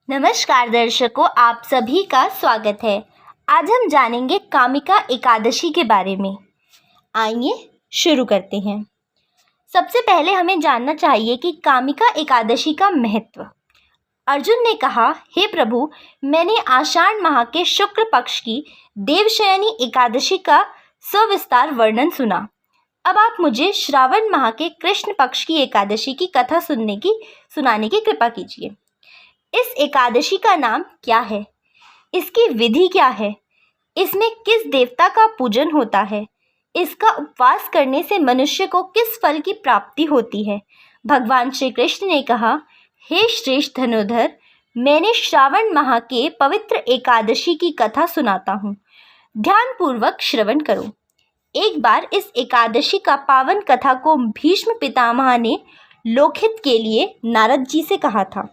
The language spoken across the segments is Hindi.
नमस्कार दर्शकों, आप सभी का स्वागत है। आज हम जानेंगे कामिका एकादशी के बारे में। आइए शुरू करते हैं। सबसे पहले हमें जानना चाहिए कि कामिका एकादशी का महत्व। अर्जुन ने कहा, हे प्रभु, मैंने आषाढ़ माह के शुक्ल पक्ष की देवशयनी एकादशी का सविस्तार वर्णन सुना। अब आप मुझे श्रावण माह के कृष्ण पक्ष की एकादशी की कथा सुनाने की कृपा कीजिए। इस एकादशी का नाम क्या है? इसकी विधि क्या है? इसमें किस देवता का पूजन होता है? इसका उपवास करने से मनुष्य को किस फल की प्राप्ति होती है? भगवान श्री कृष्ण ने कहा, हे श्रेष्ठ धनुर्धर, मैंने श्रावण माह के पवित्र एकादशी की कथा सुनाता हूँ। ध्यानपूर्वक श्रवण करो। एक बार इस एकादशी का पावन कथा को भीष्म पितामह ने लोकहित के लिए नारद जी से कहा था।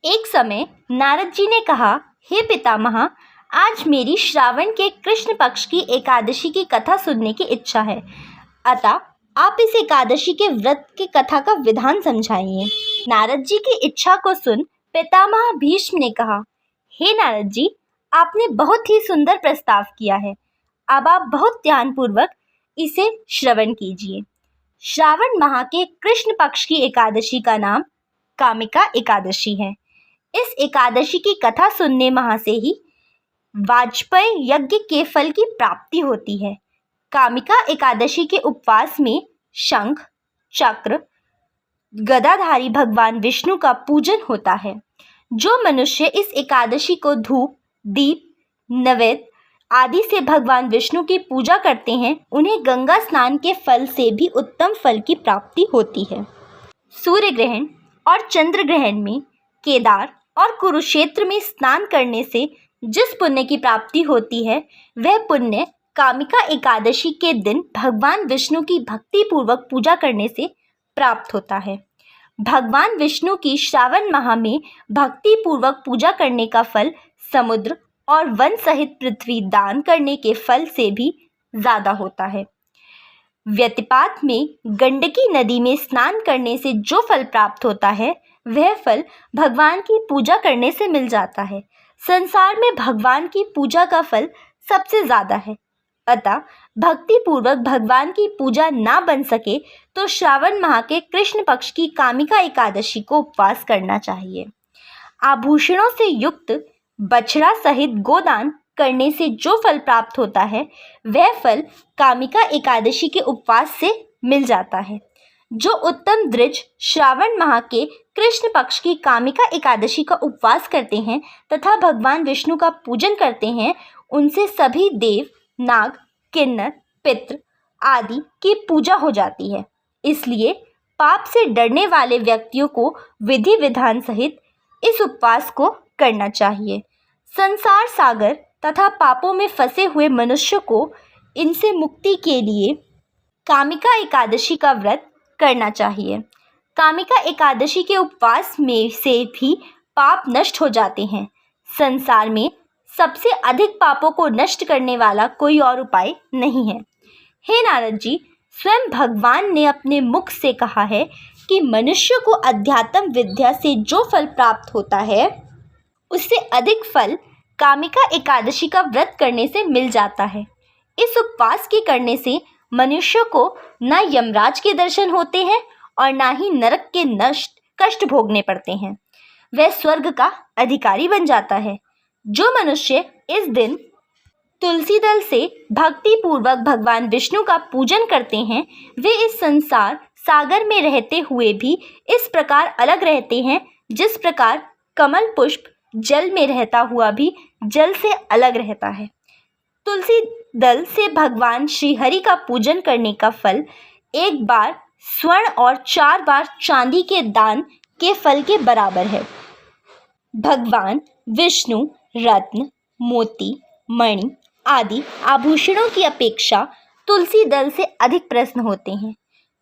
एक समय नारद जी ने कहा, हे पितामह, आज मेरी श्रावण के कृष्ण पक्ष की एकादशी की कथा सुनने की इच्छा है, अतः आप इस एकादशी के व्रत की कथा का विधान समझाइए। नारद जी की इच्छा को सुन पितामह भीष्म ने कहा, हे नारद जी, आपने बहुत ही सुंदर प्रस्ताव किया है। अब आप बहुत ध्यानपूर्वक इसे श्रवण कीजिए। श्रावण माह के कृष्ण पक्ष की एकादशी का नाम कामिका एकादशी है। इस एकादशी की कथा सुनने माह से ही वाजपेयी यज्ञ के फल की प्राप्ति होती है। कामिका एकादशी के उपवास में शंख, चक्र, गदाधारी भगवान विष्णु का पूजन होता है। जो मनुष्य इस एकादशी को धूप, दीप, नैवेद्य आदि से भगवान विष्णु की पूजा करते हैं, उन्हें गंगा स्नान के फल से भी उत्तम फल की प्राप्ति होती है। सूर्य ग्रहण और चंद्र ग्रहण में केदार और कुरुक्षेत्र में स्नान करने से जिस पुण्य की प्राप्ति होती है, वह पुण्य कामिका एकादशी के दिन भगवान विष्णु की भक्ति पूर्वक पूजा करने से प्राप्त होता है। भगवान विष्णु की श्रावण माह में भक्ति पूर्वक पूजा करने का फल समुद्र और वन सहित पृथ्वी दान करने के फल से भी ज्यादा होता है। व्यतिपात में गंडकी नदी में स्नान करने से जो फल प्राप्त होता है, वह फल भगवान की पूजा करने से मिल जाता है। संसार में भगवान की पूजा का फल सबसे ज़्यादा है, अतः भक्ति पूर्वक भगवान की पूजा ना बन सके तो श्रावण माह के कृष्ण पक्ष की कामिका एकादशी को उपवास करना चाहिए। आभूषणों से युक्त बछड़ा सहित गोदान करने से जो फल प्राप्त होता है, वह फल कामिका एकादशी के उपवास से मिल जाता है। जो उत्तम द्विज श्रावण माह के कृष्ण पक्ष की कामिका एकादशी का उपवास करते हैं तथा भगवान विष्णु का पूजन करते हैं, उनसे सभी देव, नाग, किन्नर, पितृ आदि की पूजा हो जाती है। इसलिए पाप से डरने वाले व्यक्तियों को विधि विधान सहित इस उपवास को करना चाहिए। संसार सागर तथा पापों में फंसे हुए मनुष्य को इनसे मुक्ति के लिए कामिका एकादशी का व्रत करना चाहिए। कामिका एकादशी के उपवास में से भी पाप नष्ट हो जाते हैं। संसार में सबसे अधिक पापों को नष्ट करने वाला कोई और उपाय नहीं है। हे नारद जी, स्वयं भगवान ने अपने मुख से कहा है कि मनुष्य को अध्यात्म विद्या से जो फल प्राप्त होता है, उससे अधिक फल कामिका एकादशी का व्रत करने से मिल जाता है। इस उपवास के करने से मनुष्य को न यमराज के दर्शन होते हैं और न ही नरक के कष्ट भोगने पड़ते हैं। वह स्वर्ग का अधिकारी बन जाता है। जो मनुष्य इस दिन तुलसी दल से भक्ति पूर्वक भगवान विष्णु का पूजन करते हैं, वे इस संसार सागर में रहते हुए भी इस प्रकार अलग रहते हैं जिस प्रकार कमल पुष्प जल में रहता हुआ भी जल से अलग रहता है। तुलसी दल से भगवान श्री हरि का पूजन करने का फल एक बार स्वर्ण और 4 बार चांदी के दान के फल के बराबर है। भगवान विष्णु रत्न, मोती, मणि आदि आभूषणों की अपेक्षा तुलसी दल से अधिक प्रसन्न होते हैं।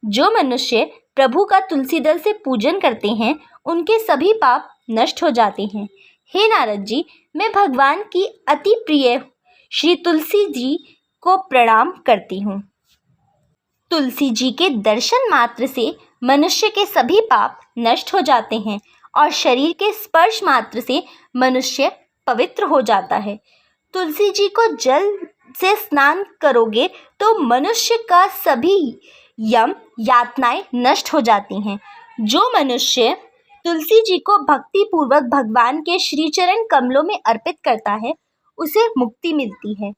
जो मनुष्य प्रभु का तुलसी दल से पूजन करते हैं, उनके सभी पाप नष्ट हो जाते हैं। हे नारद जी, मैं भगवान की अति प्रिय श्री तुलसी जी को प्रणाम करती हूँ। तुलसी जी के दर्शन मात्र से मनुष्य के सभी पाप नष्ट हो जाते हैं और शरीर के स्पर्श मात्र से मनुष्य पवित्र हो जाता है। तुलसी जी को जल से स्नान करोगे तो मनुष्य का सभी यम यातनाएं नष्ट हो जाती हैं। जो मनुष्य तुलसी जी को भक्ति पूर्वक भगवान के श्री चरण कमलों में अर्पित करता है उसे मुक्ति मिलती है।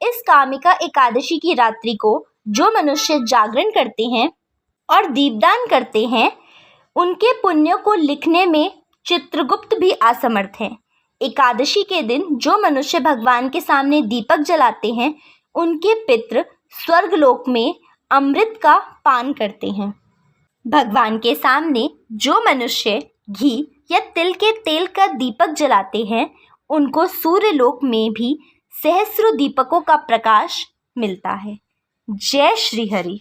इस कामिका एकादशी की रात्रि को जो मनुष्य जागरण करते हैं और दीपदान करते हैं उनके पुण्यों को लिखने में चित्रगुप्त भी असमर्थ है। एकादशी के दिन जो मनुष्य भगवान के सामने दीपक जलाते हैं उनके पितृ स्वर्गलोक में अमृत का पान करते हैं। भगवान के सामने जो मनुष्य घी या तिल के तेल का दीपक जलाते हैं उनको सूर्यलोक में भी सहस्रों दीपकों का प्रकाश मिलता है। जय श्री हरि।